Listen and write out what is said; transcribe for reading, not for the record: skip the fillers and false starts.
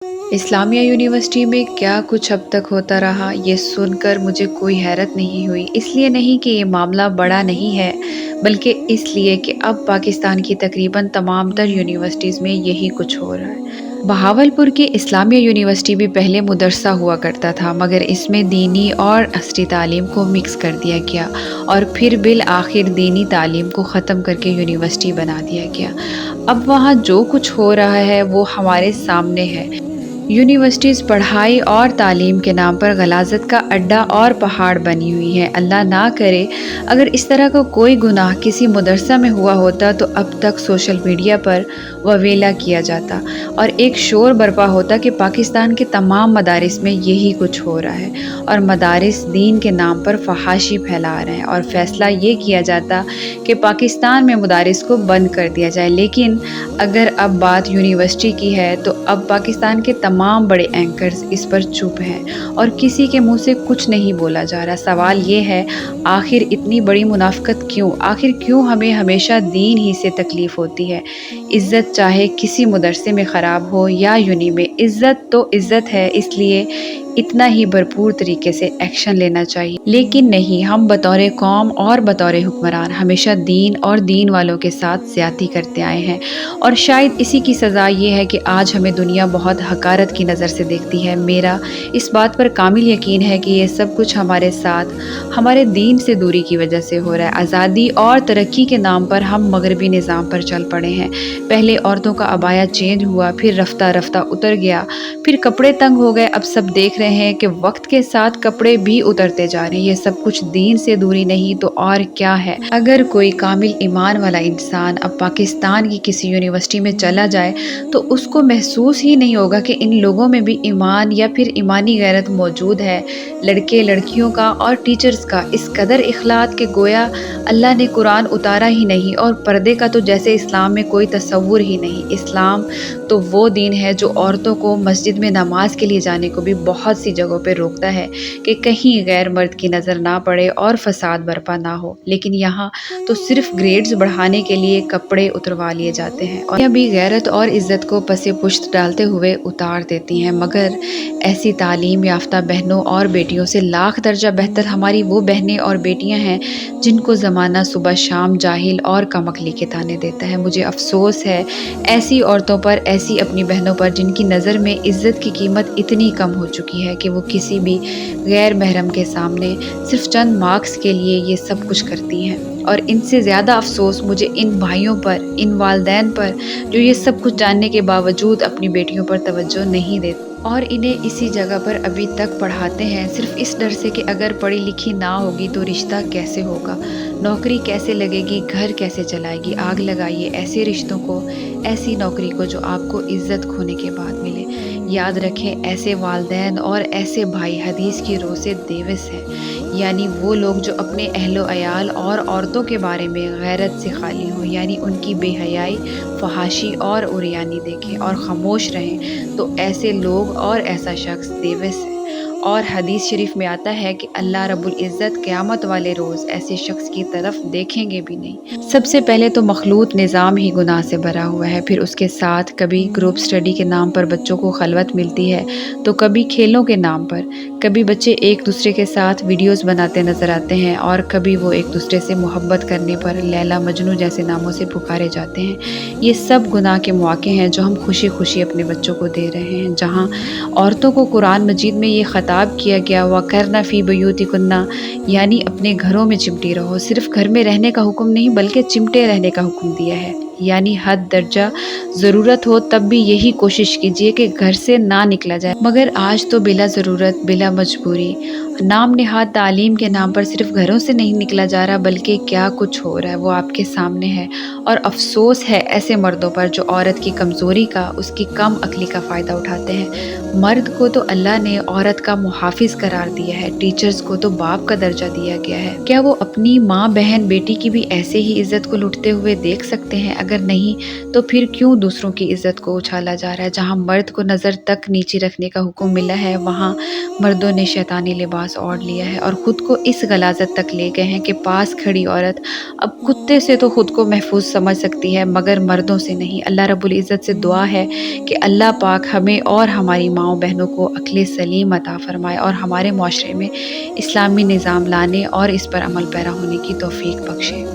اسلامیہ university میں کیا کچھ اب تک ہوتا رہا، یہ سن کر مجھے کوئی حیرت نہیں ہوئی۔ اس لیے نہیں کہ یہ معاملہ بڑا نہیں ہے، بلکہ اس لیے کہ اب پاکستان کی تقریباً تمام تر یونیورسٹیز میں یہی کچھ ہو رہا ہے۔ بہاولپور کی اسلامیہ یونیورسٹی بھی پہلے مدرسہ ہوا کرتا تھا، مگر اس میں دینی اور عصری تعلیم کو مکس کر دیا گیا اور پھر بالآخر دینی تعلیم کو ختم کر کے یونیورسٹی بنا دیا گیا۔ اب وہاں جو کچھ ہو رہا ہے وہ ہمارے سامنے ہے۔ یونیورسٹیز پڑھائی اور تعلیم کے نام پر غلاظت کا اڈا اور پہاڑ بنی ہوئی ہیں۔ اللہ نہ کرے اگر اس طرح کا کوئی گناہ کسی مدرسہ میں ہوا ہوتا تو اب تک سوشل میڈیا پر وویلا کیا جاتا اور ایک شور برپا ہوتا کہ پاکستان کے تمام مدارس میں یہی کچھ ہو رہا ہے اور مدارس دین کے نام پر فحاشی پھیلا رہے ہیں، اور فیصلہ یہ کیا جاتا کہ پاکستان میں مدارس کو بند کر دیا جائے۔ لیکن اگر اب بات یونیورسٹی کی ہے تو اب پاکستان کے تمام بڑے اینکرز اس پر چپ ہیں اور کسی کے منہ سے کچھ نہیں بولا جا رہا۔ سوال یہ ہے، آخر اتنی بڑی منافقت کیوں؟ آخر کیوں ہمیں ہمیشہ دین ہی سے تکلیف ہوتی ہے؟ عزت چاہے کسی مدرسے میں خراب ہو یا یونی میں، عزت تو عزت ہے، اس لیے اتنا ہی بھرپور طریقے سے ایکشن لینا چاہیے۔ لیکن نہیں، ہم بطور قوم اور بطور حکمران ہمیشہ دین اور دین والوں کے ساتھ زیادتی کرتے آئے ہیں، اور شاید اسی کی سزا یہ ہے کہ آج ہمیں دنیا بہت حقارت کی نظر سے دیکھتی ہے۔ میرا اس بات پر کامل یقین ہے کہ یہ سب کچھ ہمارے ساتھ ہمارے دین سے دوری کی وجہ سے ہو رہا ہے۔ آزادی اور ترقی کے نام پر ہم مغربی نظام پر چل پڑے ہیں۔ پہلے عورتوں کا عبایا چینج ہوا، پھر رفتہ رفتہ اتر گیا، پھر کپڑے تنگ ہو گئے، اب سب دیکھ رہے ہیں کہ وقت کے ساتھ کپڑے بھی اترتے جا رہے ہیں۔ یہ سب کچھ دین سے دوری نہیں تو اور کیا ہے؟ اگر کوئی کامل ایمان والا انسان اب پاکستان کی کسی یونیورسٹی میں چلا جائے تو اس کو محسوس ہی نہیں ہوگا کہ ان لوگوں میں بھی ایمان یا پھر ایمانی غیرت موجود ہے۔ لڑکے لڑکیوں کا اور ٹیچرز کا اس قدر اخلاق کہ گویا اللہ نے قرآن اتارا ہی نہیں، اور پردے کا تو جیسے اسلام میں کوئی تصور ہی نہیں۔ اسلام تو وہ دین ہے جو عورتوں کو مسجد میں نماز کے لیے جانے کو بھی بہت سی جگہوں پہ روکتا ہے کہ کہیں غیر مرد کی نظر نہ پڑے اور فساد برپا نہ ہو، لیکن یہاں تو صرف گریڈز بڑھانے کے لیے کپڑے اتروا لیے جاتے ہیں اور یہ بھی غیرت اور عزت کو پس پشت ڈالتے ہوئے اتار دیتی ہیں۔ مگر ایسی تعلیم یافتہ بہنوں اور بیٹیوں سے لاکھ درجہ بہتر ہماری وہ بہنیں اور بیٹیاں ہیں جن کو زمانہ صبح شام جاہل اور کم عقلی کے طعنے دیتا ہے۔ مجھے افسوس ہے ایسی عورتوں پر، ایسی اپنی بہنوں پر جن کی نظر میں عزت کی قیمت اتنی کم ہو چکی ہے کہ وہ کسی بھی غیر محرم کے سامنے صرف چند مارکس کے لیے یہ سب کچھ کرتی ہیں۔ اور ان سے زیادہ افسوس مجھے ان بھائیوں پر، ان والدین پر جو یہ سب کچھ جاننے کے باوجود اپنی بیٹیوں پر توجہ نہیں دیتے اور انہیں اسی جگہ پر ابھی تک پڑھاتے ہیں، صرف اس ڈر سے کہ اگر پڑھی لکھی نہ ہوگی تو رشتہ کیسے ہوگا، نوکری کیسے لگے گی، گھر کیسے چلائے گی۔ آگ لگائیے ایسے رشتوں کو، ایسی نوکری کو جو آپ کو عزت کھونے کے بعد ملے۔ یاد رکھیں، ایسے والدین اور ایسے بھائی حدیث کی روح سے دیوس ہیں، یعنی وہ لوگ جو اپنے اہل و عیال اور عورتوں کے بارے میں غیرت سے خالی ہوں، یعنی ان کی بے حیائی، فحاشی اور عریانی دیکھیں اور خاموش رہیں، تو ایسے لوگ اور ایسا شخص دیوس ہے۔ اور حدیث شریف میں آتا ہے کہ اللہ رب العزت قیامت والے روز ایسے شخص کی طرف دیکھیں گے بھی نہیں۔ سب سے پہلے تو مخلوط نظام ہی گناہ سے بھرا ہوا ہے، پھر اس کے ساتھ کبھی گروپ سٹڈی کے نام پر بچوں کو خلوت ملتی ہے تو کبھی کھیلوں کے نام پر، کبھی بچے ایک دوسرے کے ساتھ ویڈیوز بناتے نظر آتے ہیں اور کبھی وہ ایک دوسرے سے محبت کرنے پر لیلا مجنو جیسے ناموں سے پکارے جاتے ہیں۔ یہ سب گناہ کے مواقع ہیں جو ہم خوشی خوشی اپنے بچوں کو دے رہے ہیں۔ جہاں عورتوں کو قرآن مجید میں یہ خطاب کیا گیا وَقَرْنَ فِي بُيُوتِكُنَّ، یعنی اپنے گھروں میں چمٹی رہو، صرف گھر میں رہنے کا حکم نہیں بلکہ چمٹے رہنے کا حکم دیا ہے، یعنی حد درجہ ضرورت ہو تب بھی یہی کوشش کیجیے کہ گھر سے نہ نکلا جائے۔ مگر آج تو بلا ضرورت، بلا مجبوری، نام نہاد تعلیم کے نام پر صرف گھروں سے نہیں نکلا جا رہا بلکہ کیا کچھ ہو رہا ہے وہ آپ کے سامنے ہے۔ اور افسوس ہے ایسے مردوں پر جو عورت کی کمزوری کا، اس کی کم عقلی کا فائدہ اٹھاتے ہیں۔ مرد کو تو اللہ نے عورت کا محافظ قرار دیا ہے، ٹیچرز کو تو باپ کا درجہ دیا گیا ہے، کیا وہ اپنی ماں، بہن، بیٹی کی بھی ایسے ہی عزت کو لوٹتے ہوئے دیکھ سکتے ہیں؟ اگر نہیں تو پھر کیوں دوسروں کی عزت کو اچھالا جا رہا ہے؟ جہاں مرد کو نظر تک نیچی رکھنے کا حکم ملا ہے وہاں مردوں نے شیطانی لباس اوڑھ لیا ہے اور خود کو اس غلاظت تک لے گئے ہیں کہ پاس کھڑی عورت اب کتے سے تو خود کو محفوظ سمجھ سکتی ہے مگر مردوں سے نہیں۔ اللہ رب العزت سے دعا ہے کہ اللہ پاک ہمیں اور ہماری ماؤں بہنوں کو عقل سلیم عطا فرمائے اور ہمارے معاشرے میں اسلامی نظام لانے اور اس پر عمل پیرا ہونے کی توفیق بخشے۔